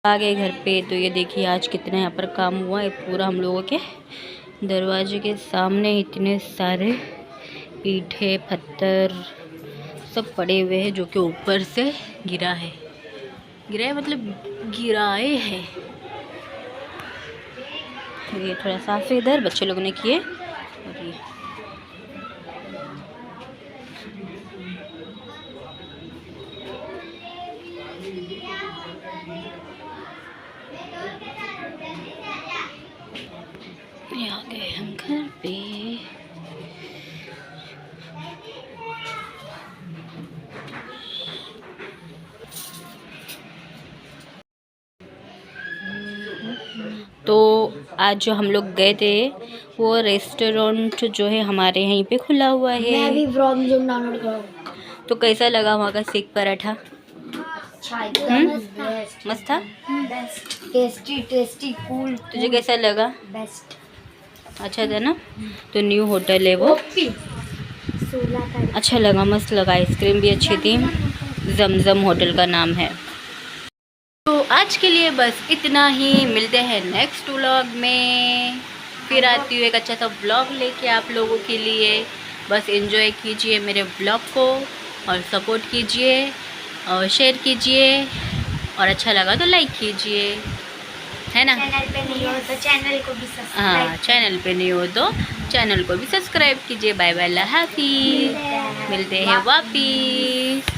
आ गए घर पे। तो ये देखिए आज कितना यहाँ पर काम हुआ है। पूरा हम लोगों के दरवाजे के सामने इतने सारे ईंटें पत्थर सब पड़े हुए हैं, जो कि ऊपर से गिरा है मतलब गिराए हैं। ये थोड़ा साफ है, इधर बच्चे लोगों ने किए। और ये आ गए हम घर पे। तो आज जो हम लोग गए थे वो रेस्टोरेंट जो है हमारे यहीं पे खुला हुआ है। मैं भी व्लॉग डाउनलोड करूँ। तो कैसा लगा वहाँ का सेक पराठा? मस्त था, टेस्टी कूल। तुझे कैसा लगा? बेस्ट, अच्छा था ना। तो न्यू होटल है वो, अच्छा लगा, मस्त लगा। आइसक्रीम भी अच्छी थी, जमजम होटल का नाम है। तो आज के लिए बस इतना ही, मिलते हैं नेक्स्ट व्लॉग में। फिर आती हूँ एक अच्छा सा व्लॉग लेके आप लोगों के लिए। बस एंजॉय कीजिए मेरे व्लॉग को और सपोर्ट कीजिए और शेयर कीजिए, और अच्छा लगा तो लाइक कीजिए, है ना। चैनल पे नहीं हो तो चैनल को भी सब्सक्राइब। हाँ, चैनल पे नहीं हो तो चैनल को भी सब्सक्राइब कीजिए। बाय बाय, अल्लाह हाफिज़, मिलते हैं वापिस।